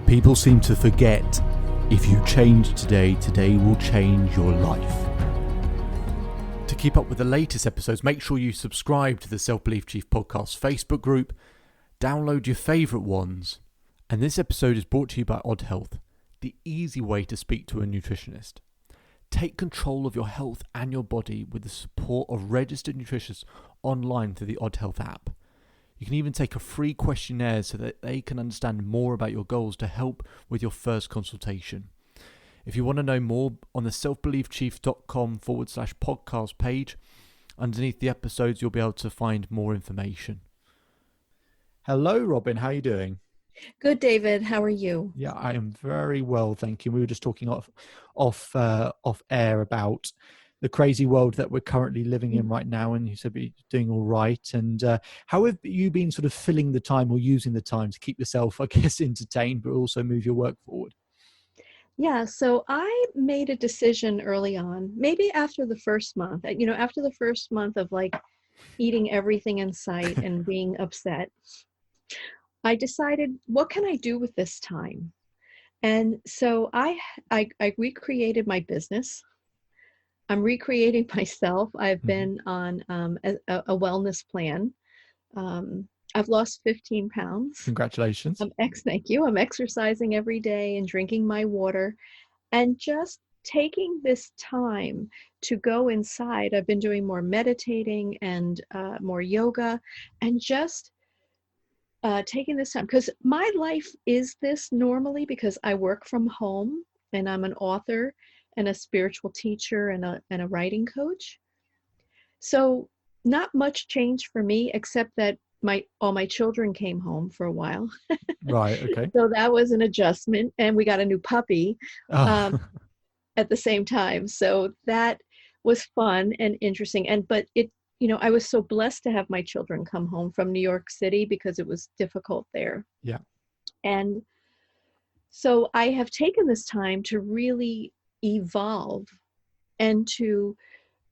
People seem to forget, if you change today, today will change your life. To keep up with the latest episodes, make sure you subscribe to the Self Belief Chief podcast Facebook group, download your favourite ones, and this episode is brought to you by Odd Health, the easy way to speak to a nutritionist. Take control of your health and your body with the support of registered nutritionists online through the Odd Health app. You can even take a free questionnaire so that they can understand more about your goals to help with your first consultation. If you want to know more, on the selfbeliefchief.com/podcast page, underneath the episodes, you'll be able to find more information. Hello, Robin. How are you doing? Good, David. How are you? Yeah, I am very well, thank you. We were just talking off air about the crazy world that we're currently living in right now, and you said you're doing all right. And how have you been sort of filling the time or using the time to keep yourself, I guess, entertained, but also move your work forward? Yeah, so I made a decision early on, maybe after the first month, after the first month of like eating everything in sight and being upset, I decided, what can I do with this time? And so I recreated my business. I'm recreating myself. I've been on a wellness plan. I've lost 15 pounds. Congratulations. Thank you. I'm exercising every day and drinking my water and just taking this time to go inside. I've been doing more meditating and more yoga, and just taking this time, because my life is this normally because I work from home and I'm an author and a spiritual teacher and a writing coach. So not much changed for me, except that all my children came home for a while. Right. Okay. So that was an adjustment, and we got a new puppy at the same time. So that was fun and interesting. But I was so blessed to have my children come home from New York City because it was difficult there. Yeah. And so I have taken this time to really evolve and to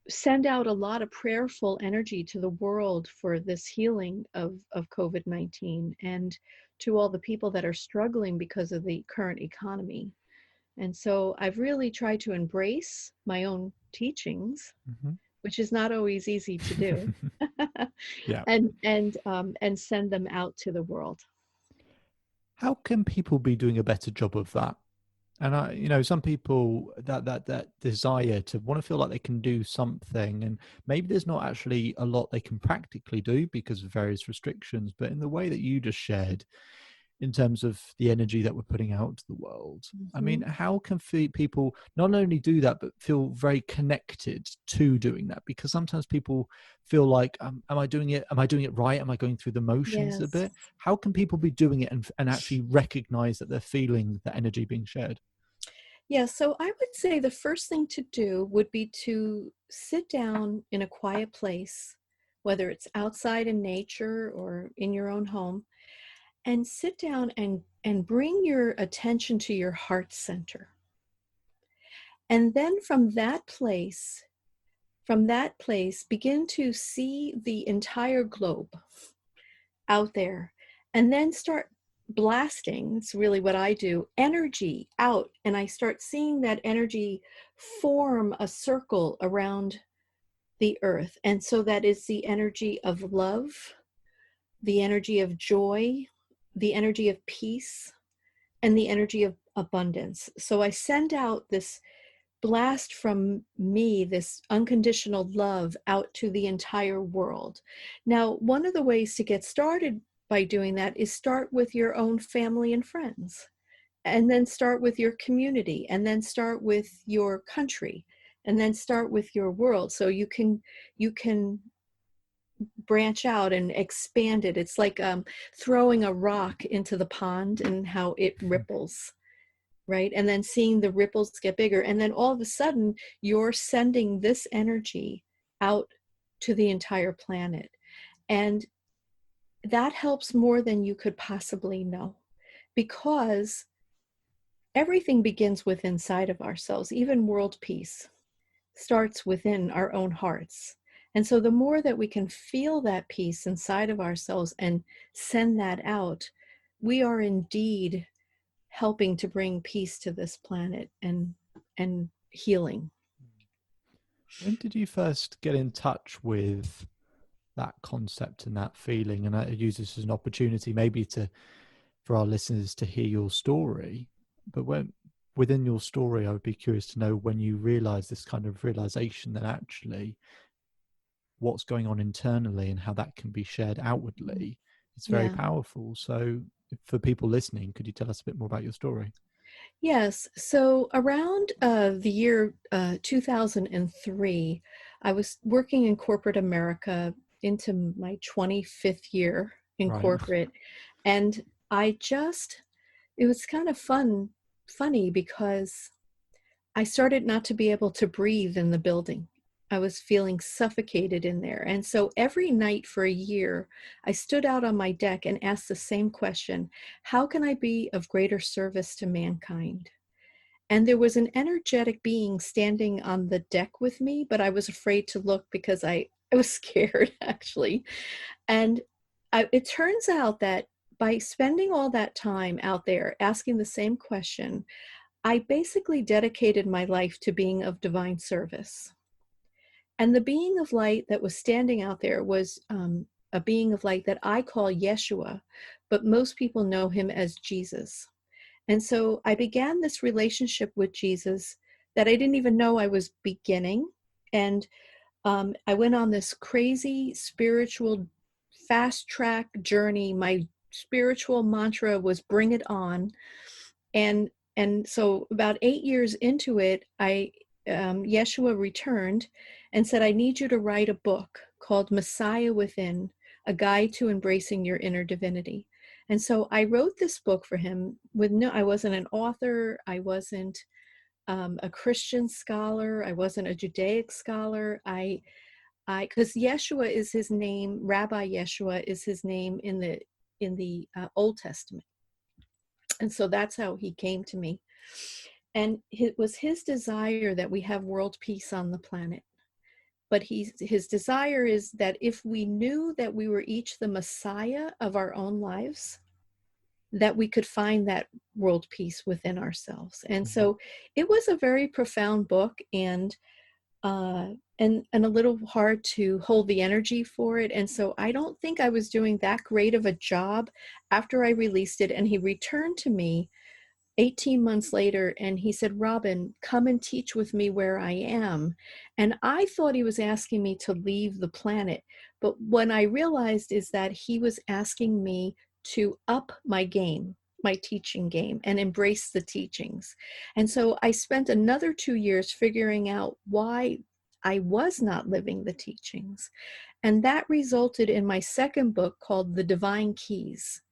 send out a lot of prayerful energy to the world for this healing of COVID-19, and to all the people that are struggling because of the current economy. And so I've really tried to embrace my own teachings, which is not always easy to do, Yeah. and send them out to the world. How can people be doing a better job of that? And some people that desire to want to feel like they can do something, and maybe there's not actually a lot they can practically do because of various restrictions, but in the way that you just shared, in terms of the energy that we're putting out to the world, I mean, how can people not only do that, but feel very connected to doing that? Because sometimes people feel like, am I doing it? Am I doing it right? Am I going through the motions a bit? How can people be doing it and actually recognize that they're feeling the energy being shared? Yeah, so I would say the first thing to do would be to sit down in a quiet place, whether it's outside in nature or in your own home, and sit down and bring your attention to your heart center. And then from that place, begin to see the entire globe out there, and then start blasting. It's really what I do, energy out. And I start seeing that energy form a circle around the earth. And so that is the energy of love, the energy of joy, the energy of peace, and the energy of abundance. So I send out this blast from me, this unconditional love, out to the entire world. Now, one of the ways to get started by doing that is start with your own family and friends, and then start with your community, and then start with your country, and then start with your world. So you can branch out and expand it. It's like throwing a rock into the pond and how it ripples, right? And then seeing the ripples get bigger. And then all of a sudden, you're sending this energy out to the entire planet. And that helps more than you could possibly know, because everything begins with inside of ourselves. Even world peace starts within our own hearts. And so the more that we can feel that peace inside of ourselves and send that out, we are indeed helping to bring peace to this planet and healing. When did you first get in touch with that concept and that feeling? And I use this as an opportunity maybe to for our listeners to hear your story. But when within your story, I would be curious to know when you realize this kind of realization that actually what's going on internally and how that can be shared outwardly. It's very Yeah. powerful. So for people listening, could you tell us a bit more about your story? Yes. So around the year 2003, I was working in corporate America into my 25th year in Right. corporate. And I just, it was kind of funny because I started not to be able to breathe in the building. I was feeling suffocated in there. And so every night for a year, I stood out on my deck and asked the same question: how can I be of greater service to mankind? And there was an energetic being standing on the deck with me, but I was afraid to look because I was scared actually. And it turns out that by spending all that time out there asking the same question, I basically dedicated my life to being of divine service. And the being of light that was standing out there was a being of light that I call Yeshua, but most people know him as Jesus. And so I began this relationship with Jesus that I didn't even know I was beginning. And I went on this crazy spiritual fast track journey. My spiritual mantra was bring it on. And so about 8 years into it, Yeshua returned and said, I need you to write a book called Messiah Within, a guide to embracing your inner divinity. And so I wrote this book for him with no, I wasn't an author. I wasn't a Christian scholar. I wasn't a Judaic scholar. Because Yeshua is his name, Rabbi Yeshua is his name in the Old Testament. And so that's how he came to me. And it was his desire that we have world peace on the planet. But his desire is that if we knew that we were each the Messiah of our own lives, that we could find that world peace within ourselves. And Mhm. so it was a very profound book, and a little hard to hold the energy for it. And so I don't think I was doing that great of a job after I released it. And he returned to me 18 months later and he said, Robin, come and teach with me where I am. And I thought he was asking me to leave the planet. But what I realized is that he was asking me to up my game, my teaching game, and embrace the teachings. And so I spent another 2 years figuring out why I was not living the teachings. And that resulted in my second book called The Divine Keys,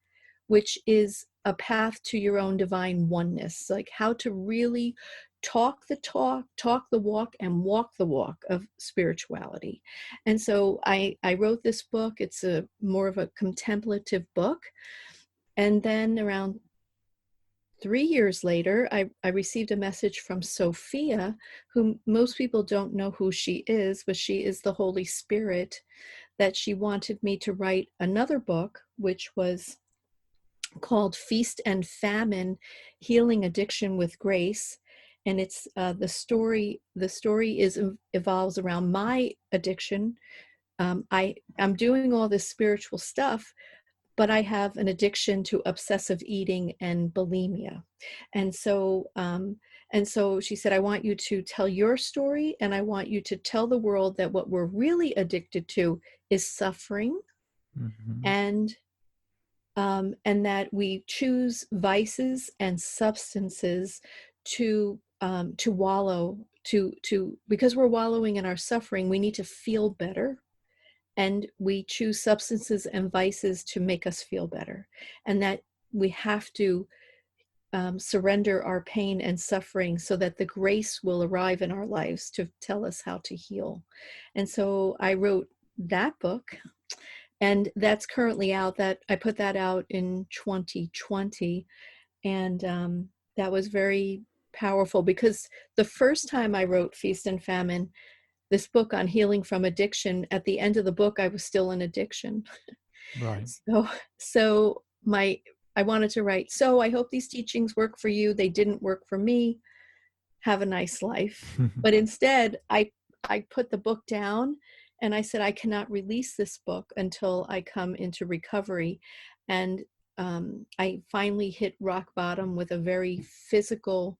which is a path to your own divine oneness, like how to really talk the talk, talk the walk, and walk the walk of spirituality. And so I wrote this book. It's a more of a contemplative book. And then around 3 years later, I received a message from Sophia, whom most people don't know who she is, but she is the Holy Spirit, that she wanted me to write another book, which was called Feast and Famine: Healing Addiction with Grace. And it's the story is evolves around my addiction. I'm doing all this spiritual stuff, but I have an addiction to obsessive eating and bulimia. And so she said, I want you to tell your story, and I want you to tell the world that what we're really addicted to is suffering, Mhm. and and that we choose vices and substances to wallow, to because we're wallowing in our suffering, we need to feel better, and we choose substances and vices to make us feel better, and that we have to surrender our pain and suffering so that the grace will arrive in our lives to tell us how to heal. And so I wrote that book, and that's currently out. That I put that out in 2020, and that was very powerful because the first time I wrote Feast and Famine, this book on healing from addiction, at the end of the book I was still in addiction. Right. So so my I wanted to write, so I hope these teachings work for you. They didn't work for me. Have a nice life. But instead, I put the book down and I said, I cannot release this book until I come into recovery. And I finally hit rock bottom with a very physical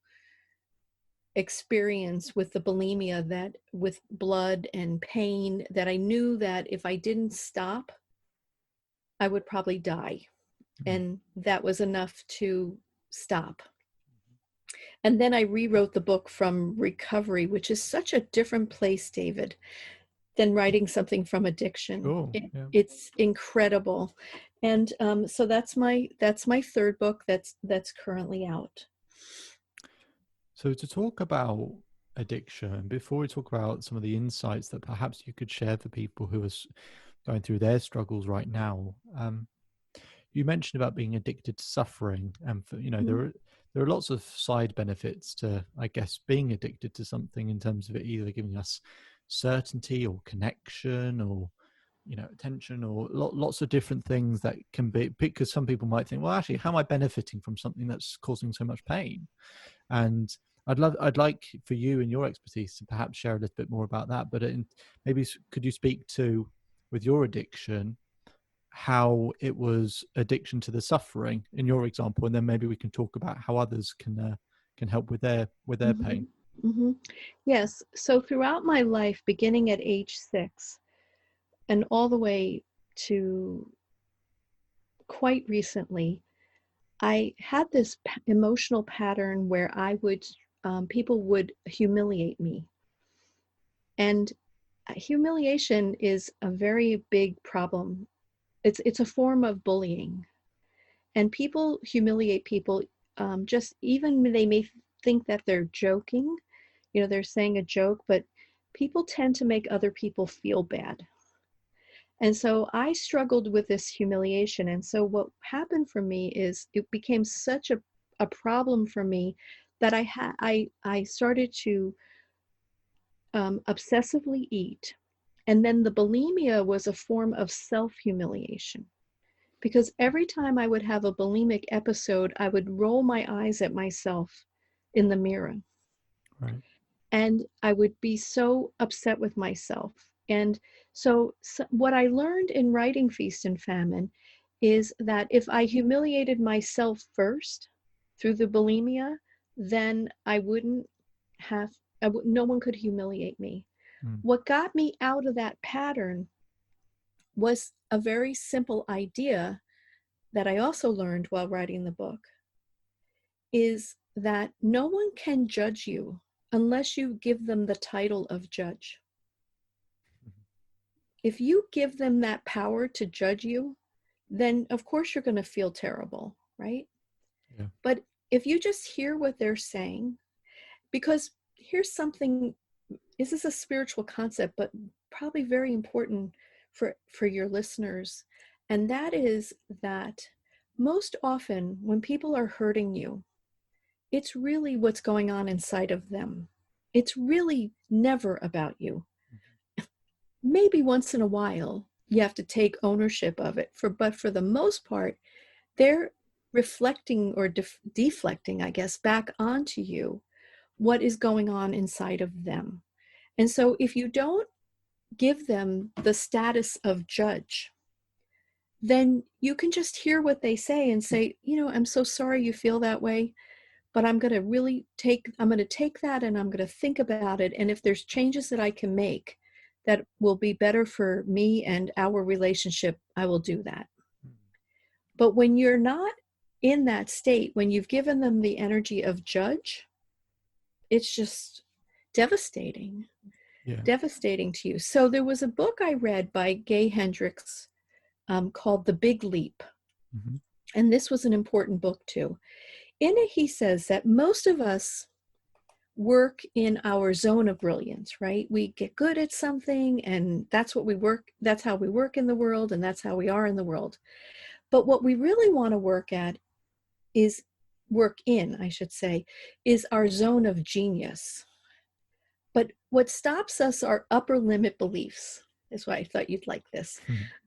experience with the bulimia, that with blood and pain, that I knew that if I didn't stop, I would probably die. And that was enough to stop. And then I rewrote the book from recovery, which is such a different place, David, than writing something from addiction. Sure. Yeah. It's incredible. And so that's my third book that's currently out. So to talk about addiction, before we talk about some of the insights that perhaps you could share for people who are going through their struggles right now, you mentioned about being addicted to suffering, and for, Mm-hmm. there are lots of side benefits to, I guess, being addicted to something, in terms of it either giving us certainty or connection, or attention, or lots of different things that can be, because some people might think, well, actually, how am I benefiting from something that's causing so much pain? And I'd like for you and your expertise to perhaps share a little bit more about that. But maybe could you speak to, with your addiction, how it was addiction to the suffering in your example, and then maybe we can talk about how others can help with their Mm-hmm. pain. Mm-hmm. Yes. So throughout my life, beginning at age 6 and all the way to quite recently, I had this emotional pattern where I would, people would humiliate me. And humiliation is a very big problem. It's a form of bullying. And people humiliate people, just even when they may think that they're joking, they're saying a joke, but people tend to make other people feel bad. And so I struggled with this humiliation. And so what happened for me is it became such a problem for me that I started to obsessively eat. And then the bulimia was a form of self-humiliation, because every time I would have a bulimic episode, I would roll my eyes at myself in the mirror. Right. And I would be so upset with myself. And so what I learned in writing Feast and Famine is that if I humiliated myself first through the bulimia, then I wouldn't have, no one could humiliate me. Mm. What got me out of that pattern was a very simple idea that I also learned while writing the book, is that no one can judge you unless you give them the title of judge. If you give them that power to judge you, then of course you're going to feel terrible, right? Yeah. But if you just hear what they're saying, because here's something, this is a spiritual concept, but probably very important for your listeners. And that is that most often when people are hurting you, it's really what's going on inside of them. It's really never about you. Maybe once in a while you have to take ownership of it, but for the most part, they're reflecting or deflecting, I guess, back onto you what is going on inside of them. And so if you don't give them the status of judge, then you can just hear what they say and say, I'm so sorry you feel that way, but I'm going to take that and I'm going to think about it. And if there's changes that I can make that will be better for me and our relationship, I will do that. But when you're not in that state, when you've given them the energy of judge, it's just devastating, Yeah. devastating to you. So there was a book I read by Gay Hendricks, called The Big Leap. Mm-hmm. And this was an important book too. In it, he says that most of us work in our zone of brilliance, right? We get good at something and that's what we work, that's how we work in the world, and that's how we are in the world. But what we really want to work in, I should say, is our zone of genius. But what stops us are upper limit beliefs. That's why I thought you'd like this.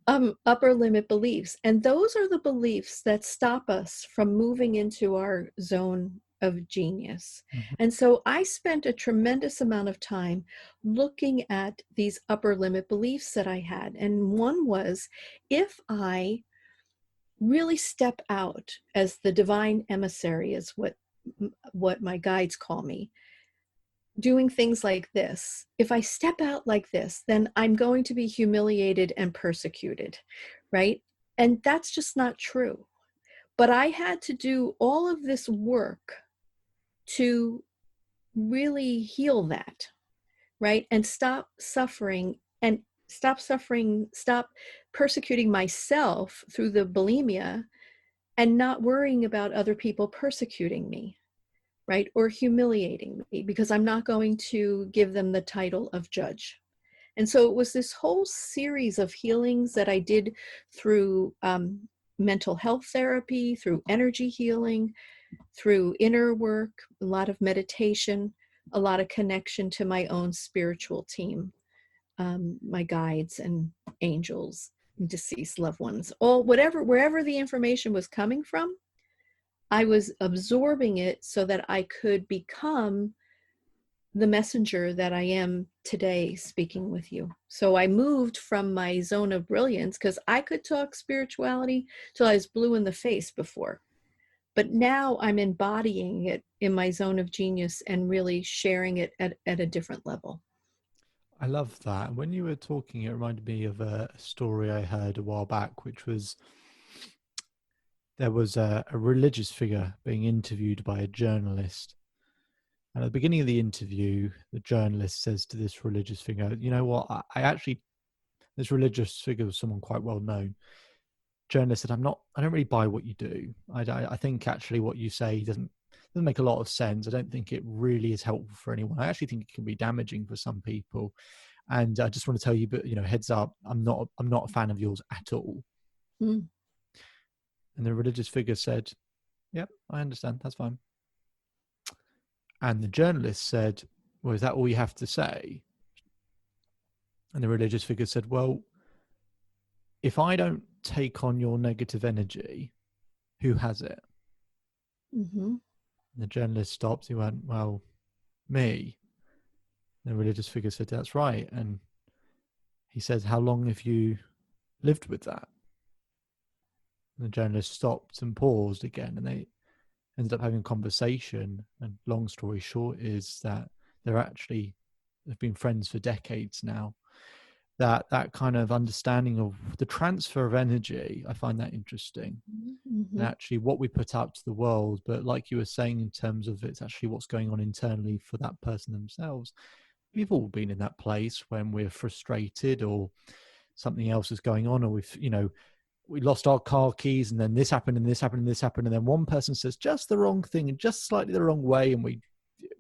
Mhm. Upper limit beliefs. And those are the beliefs that stop us from moving into our zone of genius. Mhm. And so I spent a tremendous amount of time looking at these upper limit beliefs that I had. And one was, if I really step out as the divine emissary, is what my guides call me, doing things like this, if I step out like this, then I'm going to be humiliated and persecuted, right? And that's just not true. But I had to do all of this work to really heal that, right? And stop persecuting myself through the bulimia, and not worrying about other people persecuting me, right? Or humiliating me, because I'm not going to give them the title of judge. And so it was this whole series of healings that I did through mental health therapy, through energy healing, through inner work, a lot of meditation, a lot of connection to my own spiritual team, my guides and angels, and deceased loved ones, all whatever, wherever the information was coming from, I was absorbing it so that I could become the messenger that I am today speaking with you. So I moved from my zone of brilliance, because I could talk spirituality till I was blue in the face before. But now I'm embodying it in my zone of genius and really sharing it at a different level. I love that. When you were talking, it reminded me of a story I heard a while back, which was there was a religious figure being interviewed by a journalist. And at the beginning of the interview, the journalist says to this religious figure, "You know what? I actually, this religious figure was someone quite well known." Journalist said, I don't really buy what you do. I think actually what you say doesn't make a lot of sense. I don't think it really is helpful for anyone. I actually think it can be damaging for some people. And I just want to tell you, but heads up, I'm not a fan of yours at all." Mm. And the religious figure said, "Yep, I understand. That's fine." And the journalist said, "Well, is that all you have to say?" And the religious figure said, "Well, if I don't take on your negative energy, who has it?" Mm-hmm. And the journalist stopped. He went, "Well, me." And the religious figure said, "That's right." And he said, "How long have you lived with that?" And the journalist stopped and paused again, and they ended up having a conversation. And long story short is that they're actually have been friends for decades now. That kind of understanding of the transfer of energy, I find that interesting. And Mm-hmm. actually what we put out to the world, but like you were saying, in terms of it's actually what's going on internally for that person themselves. We've all been in that place when we're frustrated or something else is going on, or we lost our car keys, and then this happened and this happened and this happened, and then one person says just the wrong thing and just slightly the wrong way, and we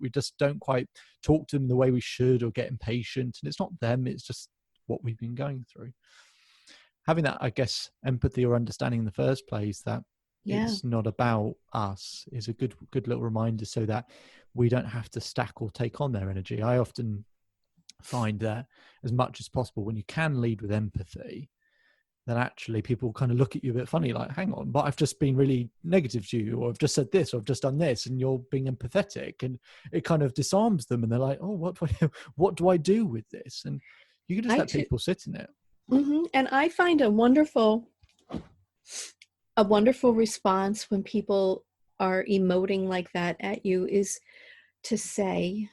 just don't quite talk to them the way we should, or get impatient, and it's not them, it's just what we've been going through. Having that, I guess, empathy or understanding in the first place that Yeah. it's not about us is a good little reminder, so that we don't have to stack or take on their energy. I often find that as much as possible, when you can lead with empathy, then actually people kind of look at you a bit funny, like, hang on, but I've just been really negative to you, or I've just said this, or I've just done this, and you're being empathetic, and it kind of disarms them, and they're like, oh, what do I do with this? And you can just I let too. people sit in it. Mm-hmm. And I find a wonderful response when people are emoting like that at you is to say,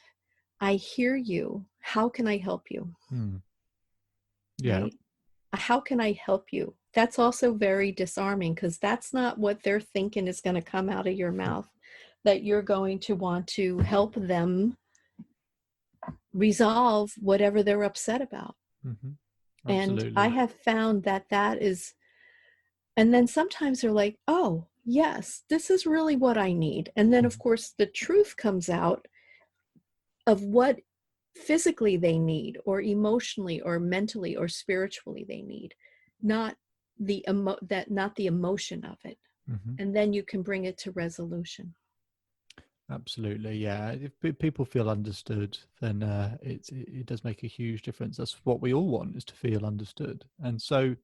I hear you. How can I help you? Hmm. Yeah. Right? How can I help you? That's also very disarming, because that's not what they're thinking is going to come out of your mouth, that you're going to want to help them resolve whatever they're upset about. Mm-hmm. And I Absolutely. have found that that is, and then sometimes they're like, oh, yes, this is really what I need. And then, of Mhm. course, the truth comes out of what physically they need, or emotionally, or mentally, or spiritually they need, not not the emotion of it. Mm-hmm. And then you can bring it to resolution. Absolutely, yeah. If people feel understood, then it does make a huge difference. That's what we all want, is to feel understood. And so,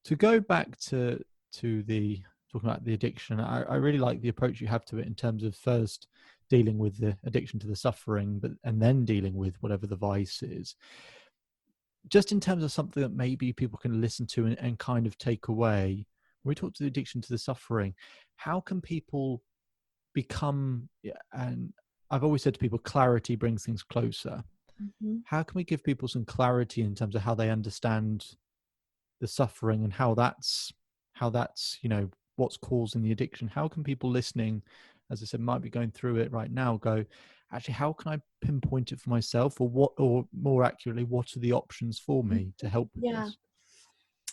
to go back to the talking about the addiction, I really like the approach you have to it in terms of first dealing with the addiction to the suffering, but and then dealing with whatever the vice is. Just in terms of something that maybe people can listen to and kind of take away. When we talk to the addiction to the suffering, how can people become, yeah, and I've always said to people, clarity brings things closer. Mm-hmm. How can we give people some clarity in terms of how they understand the suffering and how that's what's causing the addiction? How can people listening, as I said, might be going through it right now, go, actually, how can I pinpoint it for myself, or what, or more accurately, what are the options for me to help with Yeah. this?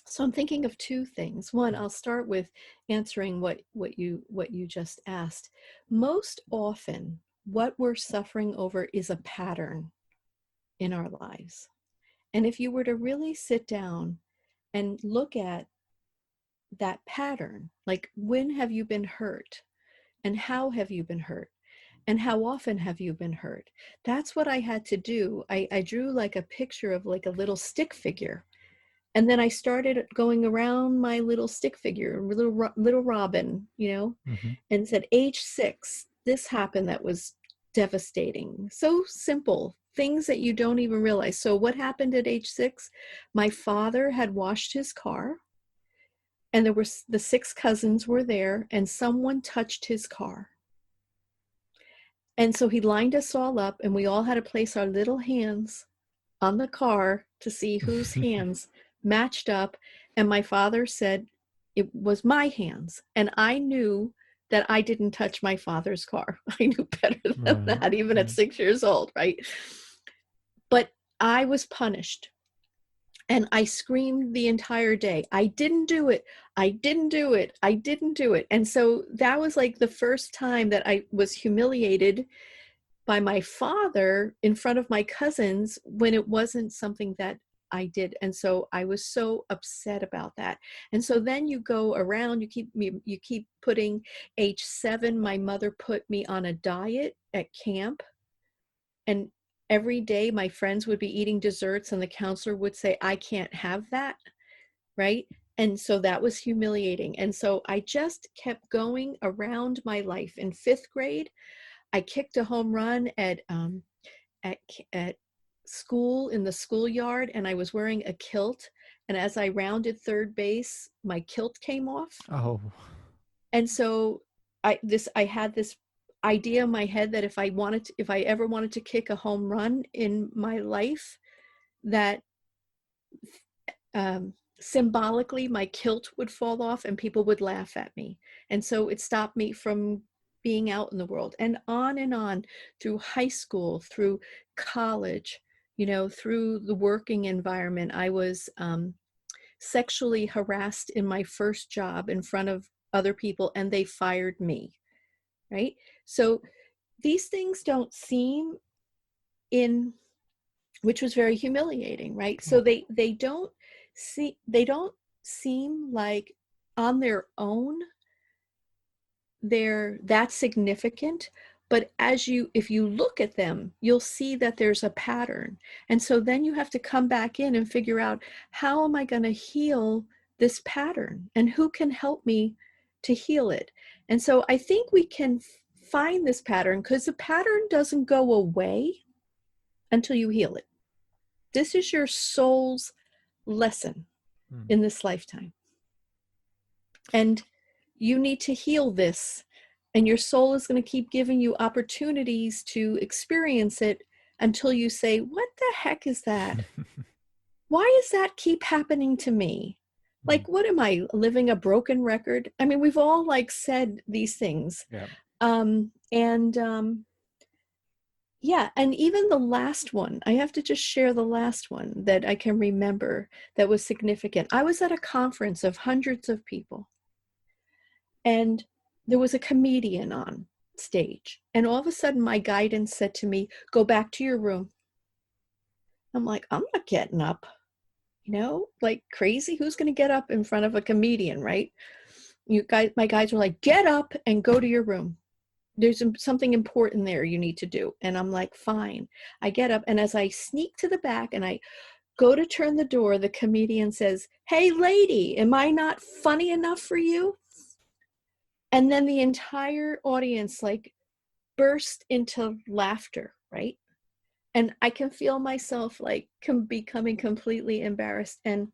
So I'm thinking of two things. One, I'll start with answering what you just asked. Most often, what we're suffering over is a pattern in our lives. And if you were to really sit down and look at that pattern, like when have you been hurt and how have you been hurt and how often have you been hurt? That's what I had to do. I drew like a picture of like a little stick figure. And then I started going around my little stick figure, little Robin, Hmm. and said, age 6, this happened that was devastating. So simple, things that you don't even realize. So what happened at age 6? My father had washed his car, and there were the 6 cousins were there, and someone touched his car. And so he lined us all up, and we all had to place our little hands on the car to see whose hands matched up. And my father said it was my hands. And I knew that I didn't touch my father's car. I knew better than Right. that, even at Yeah. 6 years old, right? But I was punished. And I screamed the entire day. I didn't do it. I didn't do it. I didn't do it. And so that was like the first time that I was humiliated by my father in front of my cousins when it wasn't something that I did. And so I was so upset about that. And so then you go around, you keep putting age 7. My mother put me on a diet at camp, and every day my friends would be eating desserts and the counselor would say, I can't have that, right? And so that was humiliating. And so I just kept going around my life. In 5th grade, I kicked a home run at at school in the schoolyard, and I was wearing a kilt. And as I rounded third base, my kilt came off. Oh. And so I had this idea in my head that if I ever wanted to kick a home run in my life, that symbolically my kilt would fall off and people would laugh at me. And so it stopped me from being out in the world, and on through high school, through college, through the working environment. I was sexually harassed in my first job in front of other people, and they fired me, right? So these things don't seem in, which was very humiliating, right? So Oh. they don't seem like on their own they're that significant, but if you look at them, you'll see that there's a pattern. And so then you have to come back in and figure out, how am I going to heal this pattern, and who can help me to heal it? And so I think we can find this pattern, because the pattern doesn't go away until you heal it. This is your soul's lesson Hmm. in this lifetime. And you need to heal this. And your soul is going to keep giving you opportunities to experience it until you say, what the heck is that? Why does that keep happening to me? Hmm. Like, what am I, living a broken record? I mean, we've all like said these things. Yeah. And Yeah, and even the last one, I have to just share the last one that I can remember that was significant. I was at a conference of hundreds of people, and there was a comedian on stage. And all of a sudden, my guidance said to me, go back to your room. I'm like, I'm not getting up, like crazy. Who's going to get up in front of a comedian, right? My guides were like, get up and go to your room. there's something important there you need to do. And I'm like, fine. I get up, and as I sneak to the back and I go to turn the door, the comedian says, "Hey lady, am I not funny enough for you?" And then the entire audience like burst into laughter, right? And I can feel myself like becoming completely embarrassed. And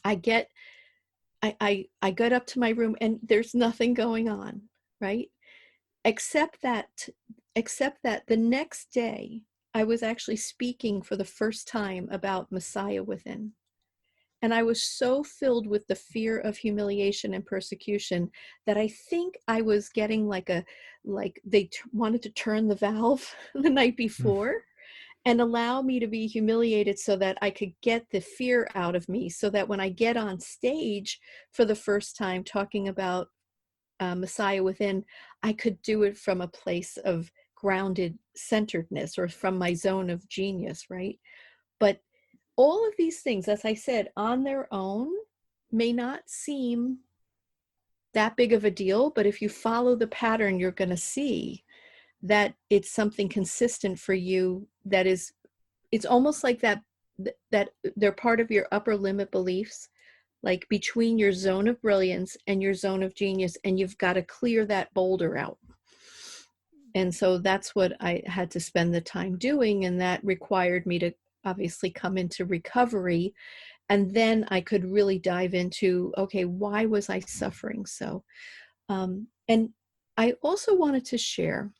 I get I got up to my room, and there's nothing going on, right? Except that except that the next day I was actually speaking for the first time about Messiah within. And I was so filled with the fear of humiliation and persecution that I think I was getting like they wanted to turn the valve the night Mm. before and allow me to be humiliated so that I could get the fear out of me, so that when I get on stage for the first time talking about Messiah within, I could do it from a place of grounded centeredness, or from my zone of genius, right? But all of these things, as I said, on their own may not seem that big of a deal, but if you follow the pattern, you're going to see that it's something consistent for you. That is, it's almost like that they're part of your upper limit beliefs, like between your zone of brilliance and your zone of genius, and you've got to clear that boulder out. And so that's what I had to spend the time doing, and that required me to obviously come into recovery. And then I could really dive into, okay, why was I suffering so? And I also wanted to share,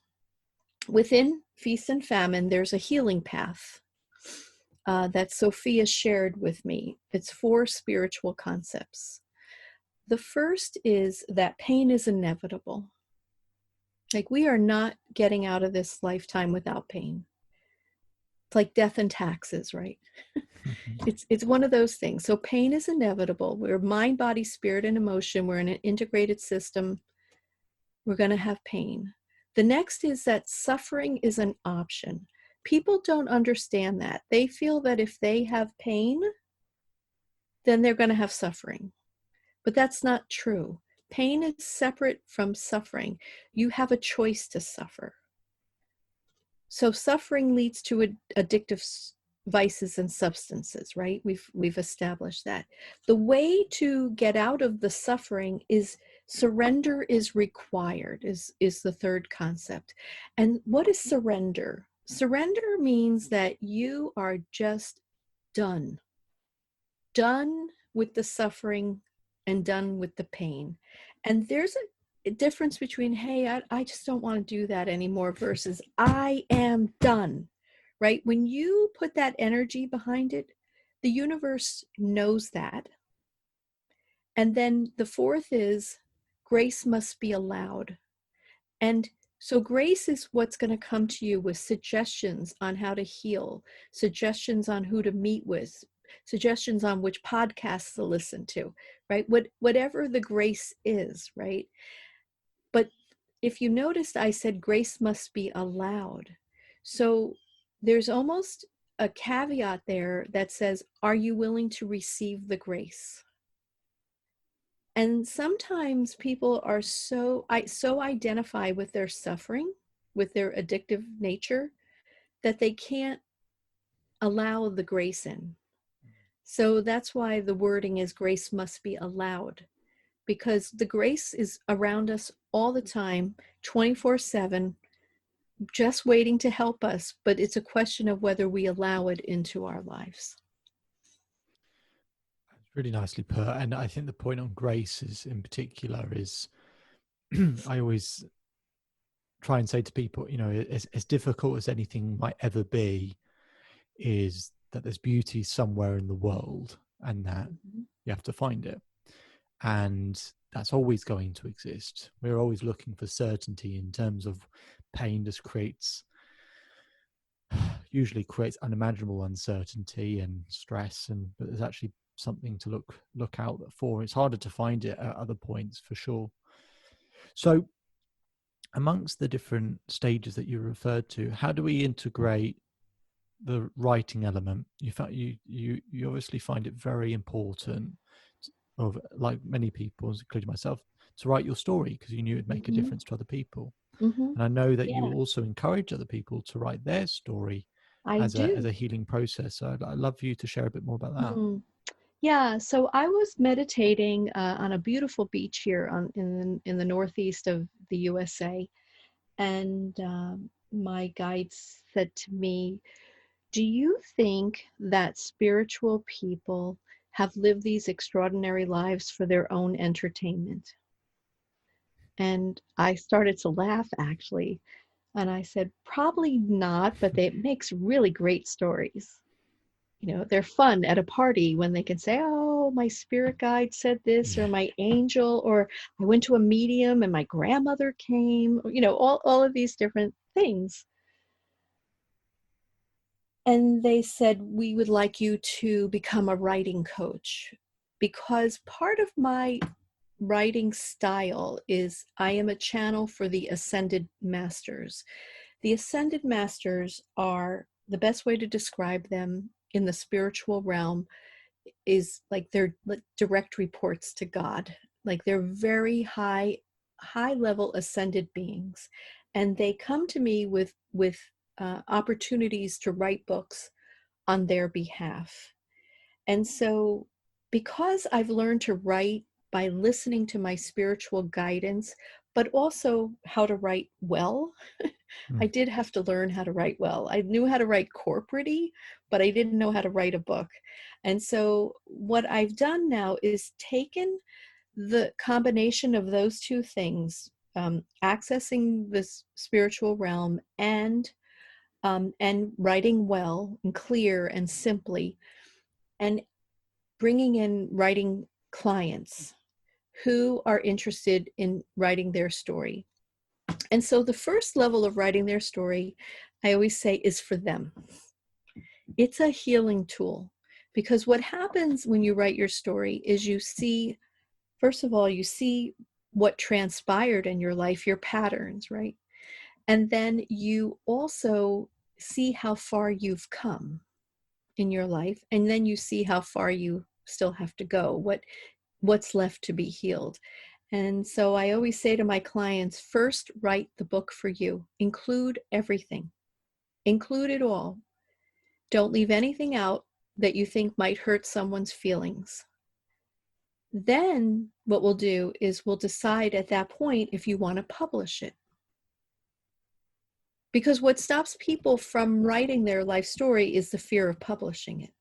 within Feast and Famine, there's a healing path that Sophia shared with me. It's 4 spiritual concepts. The first is that pain is inevitable. Like, we are not getting out of this lifetime without pain. It's like death and taxes, right? It's one of those things. So pain is inevitable. We're mind, body, spirit, and emotion. We're in an integrated system. We're going to have pain. The next is that suffering is an option. People don't understand that. They feel that if they have pain, then they're going to have suffering. But that's not true. Pain is separate from suffering. You have a choice to suffer. So suffering leads to addictive vices and substances, right? We've established that. The way to get out of the suffering is surrender is required, is the third concept. And what is surrender? Surrender means that you are just done. Done with the suffering and done with the pain. And there's a difference between, hey, I just don't want to do that anymore, versus I am done, right? When you put that energy behind it, the universe knows that. And then the fourth is grace must be allowed. And so grace is what's going to come to you with suggestions on how to heal, suggestions on who to meet with, suggestions on which podcasts to listen to, right? Whatever the grace is, right? But if you noticed, I said grace must be allowed. So there's almost a caveat there that says, are you willing to receive the grace? And sometimes people are so identify with their suffering, with their addictive nature, that they can't allow the grace in. So that's why the wording is grace must be allowed, because the grace is around us all the time, 24/7, just waiting to help us. But it's a question of whether we allow it into our lives. Really nicely put. And I think the point on grace is, in particular, is I always try and say to people, as difficult as anything might ever be, is that there's beauty somewhere in the world, and that you have to find it. And that's always going to exist. We're always looking for certainty in terms of pain. Just usually creates unimaginable uncertainty and stress, but there's actually something to look out for. It's harder to find it at other points, for sure. So amongst the different stages that you referred to, how do we integrate the writing element? You obviously find it very important, of like many people, including myself, to write your story because you knew it'd make a Mm-hmm. difference to other people. Hmm. And I know that you Yeah, also encourage other people to write their story I as do. a healing process. So I'd love for you to share a bit more about that. Mm. Yeah, so I was meditating on a beautiful beach here in the northeast of the USA, and my guide said to me, "Do you think that spiritual people have lived these extraordinary lives for their own entertainment?" And I started to laugh actually, and I said, "Probably not, but it makes really great stories." They're fun at a party when they can say, "Oh, my spirit guide said this," or Yeah. "my angel," or "I went to a medium and my grandmother came," all of these different things. And they said, "We would like you to become a writing coach," because part of my writing style is I am a channel for the ascended masters. The ascended masters are the best way to describe them in the spiritual realm is like they're like direct reports to God. Like they're very high level ascended beings, and they come to me with opportunities to write books on their behalf. And so, because I've learned to write by listening to my spiritual guidance, but also how to write well, Mm. I did have to learn how to write well. I knew how to write corporate-y, but I didn't know how to write a book. And so what I've done now is taken the combination of those two things, accessing this spiritual realm and writing well and clear and simply, and bringing in writing clients who are interested in writing their story. And so the first level of writing their story, I always say, is for them. It's a healing tool because what happens when you write your story is you see, first of all, you see what transpired in your life, your patterns, right? And then you also see how far you've come in your life. And then you see how far you still have to go, what's left to be healed. And so I always say to my clients, first write the book for you. Include everything. Include it all. Don't leave anything out that you think might hurt someone's feelings. Then what we'll do is we'll decide at that point if you want to publish it. Because what stops people from writing their life story is the fear of publishing it.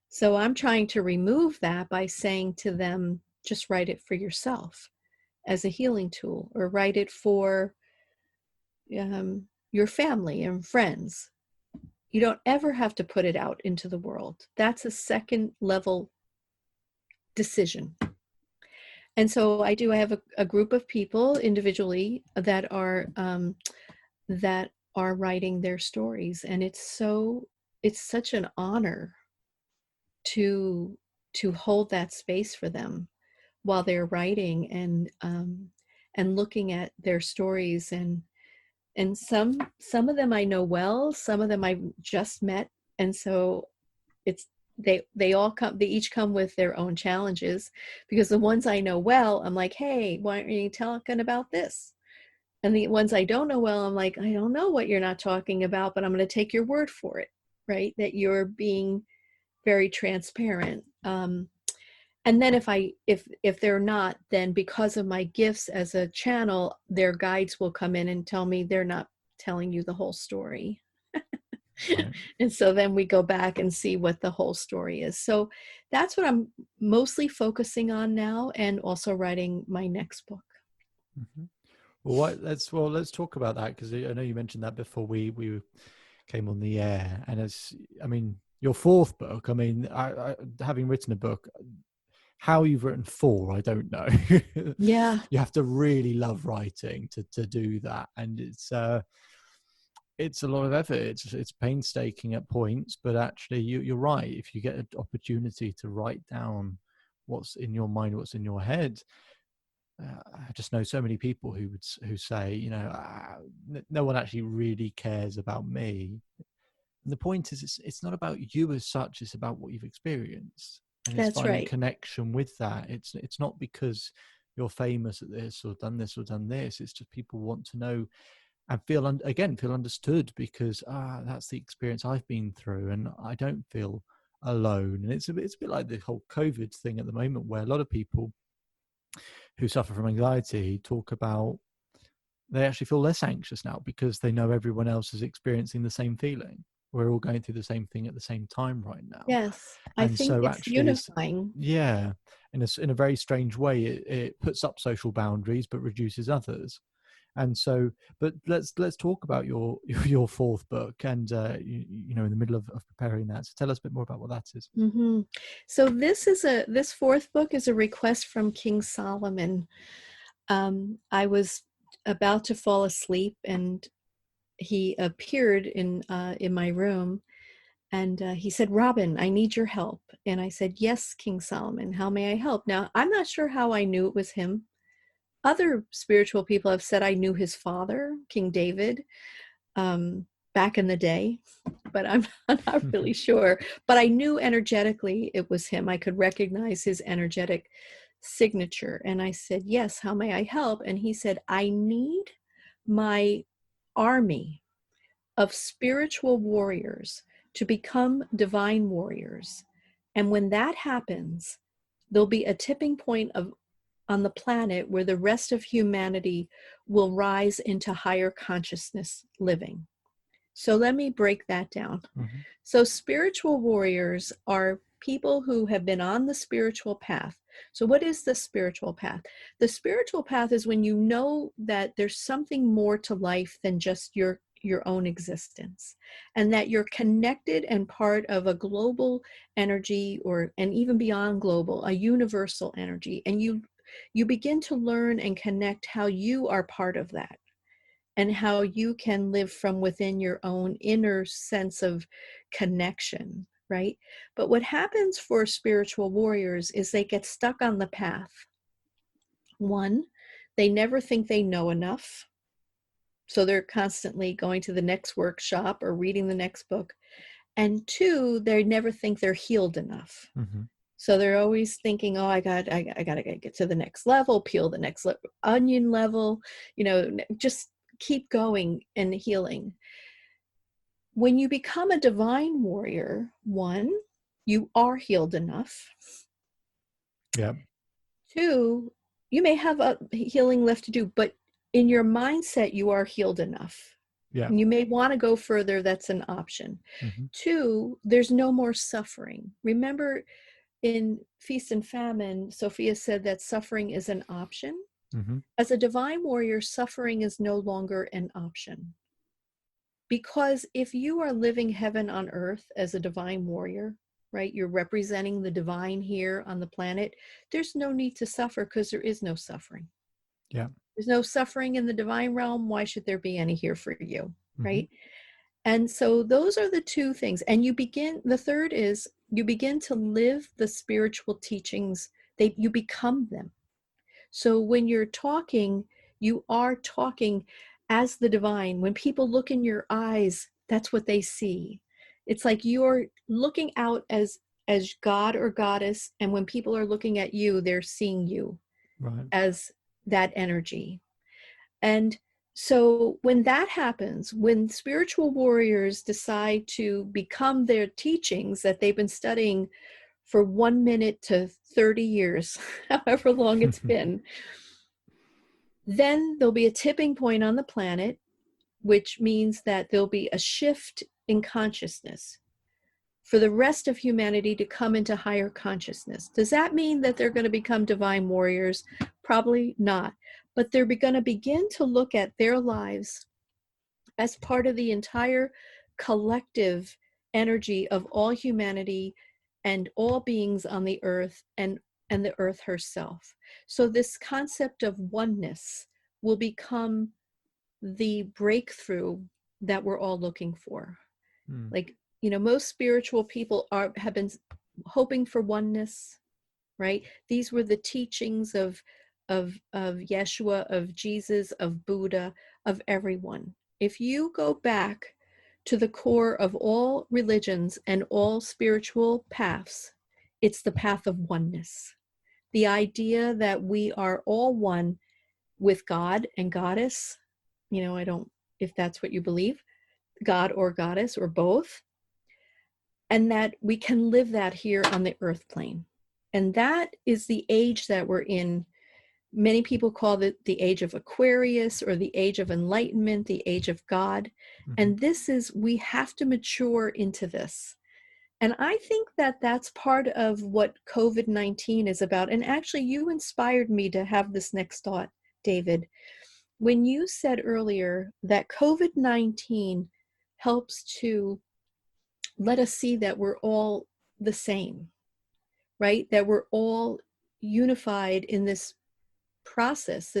So I'm trying to remove that by saying to them, just write it for yourself as a healing tool, or write it for your family and friends. You don't ever have to put it out into the world. That's a second level decision. And so I have a group of people individually that are writing their stories, and it's such an honor to hold that space for them while they're writing and looking at their stories, and some of them I know well, some of them I've just met, and so it's they each come with their own challenges, because the ones I know well, I'm like, "Hey, why aren't you talking about this?" And the ones I don't know well, I'm like, "I don't know what you're not talking about, but I'm going to take your word for it, right? That you're being very transparent." And then if they're not, then because of my gifts as a channel, their guides will come in and tell me they're not telling you the whole story. Right. And so then we go back and see what the whole story is. So that's what I'm mostly focusing on now, and also writing my next book. Hmm. Well, let's talk about that, because I know you mentioned that before we came on the air, and it's, I mean, your fourth book. I mean, having written a book, how you've written four, I don't know. Yeah, You have to really love writing to do that, and it's a lot of effort. It's painstaking at points, but actually, you're right. If you get an opportunity to write down what's in your mind, what's in your head, I just know so many people who say, no one actually really cares about me. And the point is, it's not about you as such. It's about what you've experienced, and it's that's finding right. connection with that. It's not because you're famous at this or done this or done this. It's just people want to know and feel feel understood, because that's the experience I've been through and I don't feel alone. And it's a bit like the whole COVID thing at the moment, where a lot of people who suffer from anxiety talk about they actually feel less anxious now because they know everyone else is experiencing the same feeling. We're all going through the same thing at the same time right now. Yes, I And think so it's actually it's, unifying. yeah, in a very strange way, it puts up social boundaries but reduces others. And so, but let's talk about your your fourth book, and you know, in the middle of preparing that, so tell us a bit more about what that is. Hmm. So this fourth book is a request from King Solomon. I was about to fall asleep, and he appeared in my room, and he said, "Robin, I need your help." And I said, "Yes, King Solomon, how may I help?" Now, I'm not sure how I knew it was him. Other spiritual people have said I knew his father, King David, um, back in the day, but I'm not really sure. But I knew energetically it was him. I could recognize his energetic signature. And I said, "Yes, how may I help?" And he said, "I need my army of spiritual warriors to become divine warriors. And when that happens, there'll be a tipping point on the planet where the rest of humanity will rise into higher consciousness living." So let me break that down. Mm-hmm. So spiritual warriors are people who have been on the spiritual path. So what is the spiritual path? The spiritual path is when you know that there's something more to life than just your own existence, and that you're connected and part of a global energy, or and even beyond global, a universal energy. And you begin to learn and connect how you are part of that, and how you can live from within your own inner sense of connection, right? But what happens for spiritual warriors is they get stuck on the path. One, they never think they know enough. So they're constantly going to the next workshop or reading the next book. And two, they never think they're healed enough. Mm-hmm. So they're always thinking, "Oh, I got to get to the next level, peel the next onion level, just keep going and healing." When you become a divine warrior, one, you are healed enough. Yeah. Two, you may have a healing left to do, but in your mindset, you are healed enough. Yeah. And you may want to go further. That's an option. Mm-hmm. Two, there's no more suffering. Remember, in Feast and Famine, Sophia said that suffering is an option. Mm-hmm. As a divine warrior, suffering is no longer an option. Because if you are living heaven on earth as a divine warrior, right, you're representing the divine here on the planet, there's no need to suffer, because there is no suffering. Yeah. There's no suffering in the divine realm. Why should there be any here for you, Mm-hmm. right? And so those are the two things. And the third is you begin to live the spiritual teachings. You become them. So when you're talking, you are talking as the divine. When people look in your eyes, that's what they see. It's like you're looking out as God or goddess, and when people are looking at you, they're seeing you Right. as that energy. And so when that happens, when spiritual warriors decide to become their teachings that they've been studying for 1 minute to 30 years, however long it's been, then there'll be a tipping point on the planet, which means that there'll be a shift in consciousness for the rest of humanity to come into higher consciousness. Does that mean that they're going to become divine warriors? Probably not. But they're going to begin to look at their lives as part of the entire collective energy of all humanity and all beings on the earth, and the earth herself. So this concept of oneness will become the breakthrough that we're all looking for. Mm. Like, most spiritual people have been hoping for oneness, right? These were the teachings of Yeshua, of Jesus, of Buddha, of everyone. If you go back to the core of all religions and all spiritual paths, it's the path of oneness. the idea that we are all one with God and Goddess. I don't, if that's what you believe, God or Goddess or both, and that we can live that here on the earth plane. And that is the age that we're in. Many people call it the age of Aquarius or the age of enlightenment, the age of God. Hmm. And this is, we have to mature into this. And I think that that's part of what COVID-19 is about. And actually, you inspired me to have this next thought, David, when you said earlier that COVID-19 helps to let us see that we're all the same, right? That we're all unified in this process.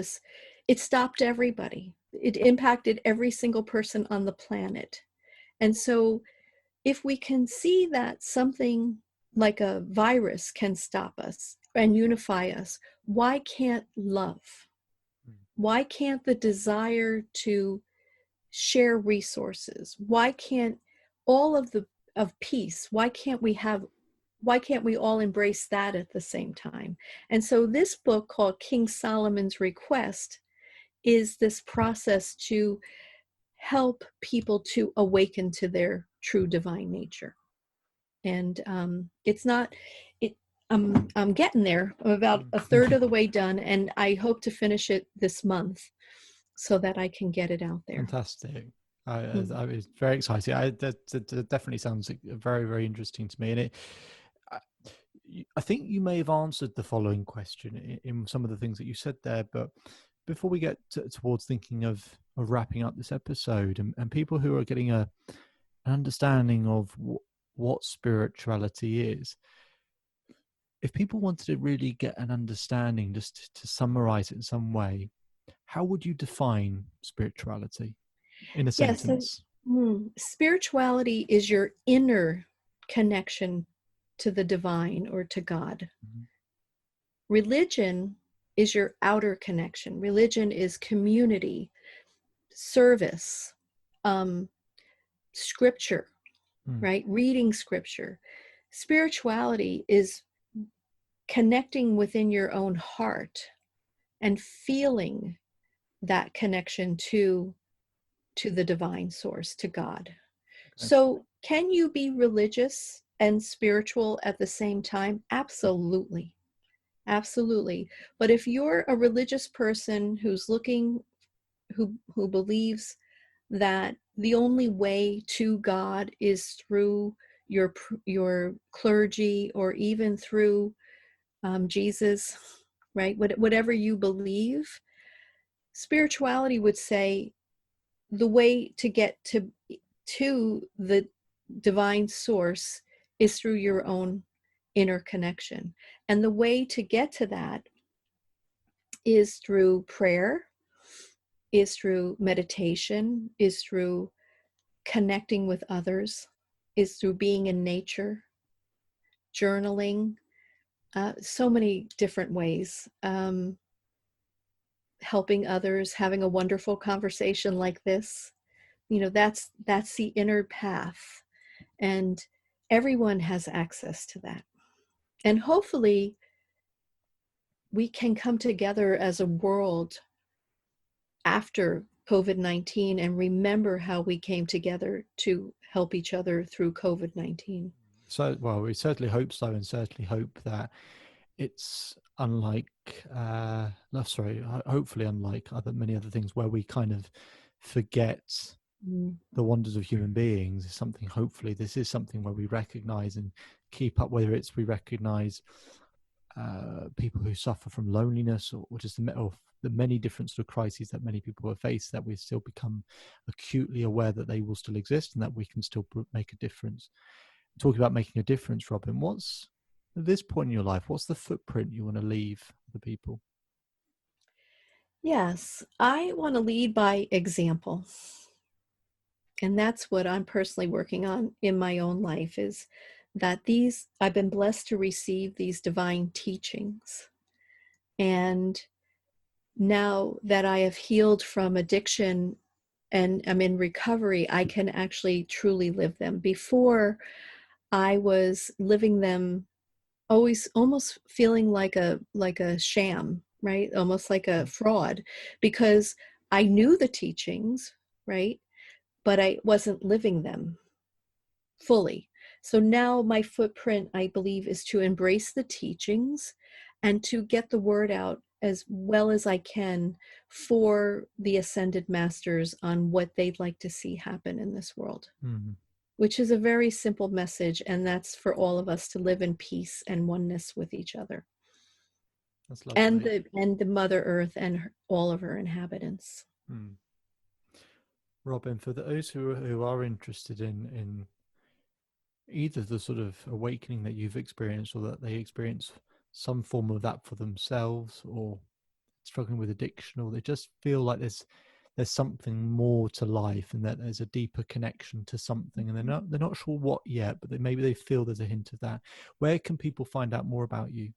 It stopped everybody. It impacted every single person on the planet. And so if we can see that something like a virus can stop us and unify us, why can't love? Why can't the desire to share resources? Why can't all of peace? Why can't we all embrace that at the same time? And so this book called King Solomon's Request is this process to help people to awaken to their true divine nature. And it's not it I'm getting there. I'm about a third of the way done, and I hope to finish it this month so that I can get it out there. Fantastic. Mm. I was very excited. That definitely sounds very, very interesting to me. And I, I think you may have answered the following question in some of the things that you said there. But before we get towards thinking of wrapping up this episode, and people who are getting an understanding of what spirituality is, if people wanted to really get an understanding, just to summarize it in some way, how would you define spirituality in a Yes, so, sentence? spirituality is your inner connection to the divine or to God. Mhm. Religion is your outer connection. Religion is community, service, um, scripture, Mm. right? Reading scripture. Spirituality is connecting within your own heart and feeling that connection to the divine source, to God. Okay. So, can you be religious and spiritual at the same time? Absolutely. Absolutely. But if you're a religious person who's looking, who believes that the only way to God is through your clergy or even through Jesus, right? Whatever you believe, spirituality would say the way to get to the divine source is through your own inner connection. And the way to get to that is through prayer, is through meditation, is through connecting with others, is through being in nature, journaling, so many different ways. Helping others, having a wonderful conversation like this. That's the inner path, and everyone has access to that. And hopefully we can come together as a world after COVID-19 and remember how we came together to help each other through COVID-19. So, well, we certainly hope so, and certainly hope that it's unlike, no, sorry, hopefully unlike many other things where we kind of forget Mm. the wonders of human beings. Is something, hopefully this is something where we recognize and keep up, whether it's we recognize people who suffer from loneliness, or just the many different sort of crises that many people have faced, that we still become acutely aware that they will still exist and that we can still make a difference. Talking about making a difference, Robin, what's, at this point in your life, what's the footprint you want to leave the people? Yes, I want to lead by example. And that's what I'm personally working on in my own life, is that I've been blessed to receive these divine teachings. And now that I have healed from addiction and I'm in recovery, I can actually truly live them. Before, I was living them always almost feeling like a sham, right? Almost like a fraud, because I knew the teachings, right? But I wasn't living them fully. So now my footprint, I believe, is to embrace the teachings and to get the word out as well as I can for the ascended masters on what they'd like to see happen in this world, Mm, which is a very simple message. And that's for all of us to live in peace and oneness with each other that's lovely. and the Mother Earth and all of her inhabitants. Mm. Robin, for those who are interested in either the sort of awakening that you've experienced or that they experience some form of that for themselves or struggling with addiction or they just feel like there's something more to life and that there's a deeper connection to something and they're not sure what yet but maybe they feel there's a hint of that, where can people find out more about you?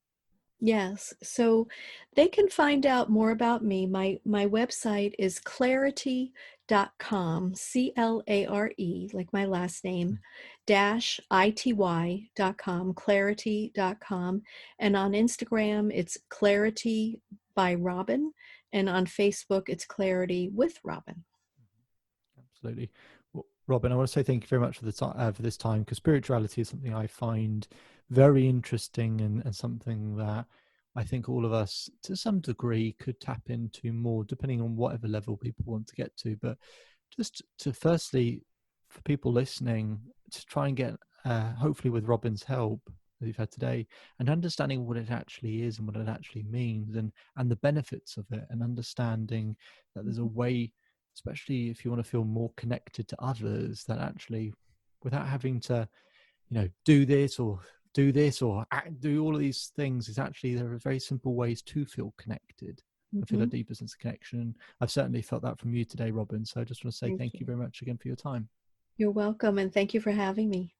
Yes. So they can find out more about me. My website is clarity.com, CLARE, like my last name, dash ITY.com, clarity.com. And on Instagram, it's Clarity by Robin. And on Facebook, it's Clarity with Robin. Absolutely. Well, Robin, I want to say thank you very much for the time for this time, because spirituality is something I find very interesting and something that I think all of us, to some degree, could tap into more, depending on whatever level people want to get to. But just to firstly, for people listening, to try and get, hopefully with Robin's help that you've had today, and understanding what it actually is and what it actually means, and the benefits of it, and understanding that there's a way, especially if you want to feel more connected to others, that actually without having to do this or do all of these things, is actually there are very simple ways to feel connected and feel a Mhm. deeper sense of connection. I've certainly felt that from you today, Robin, so I just want to say Thank thank you you. very much again for your time. You're welcome. And thank you for having me.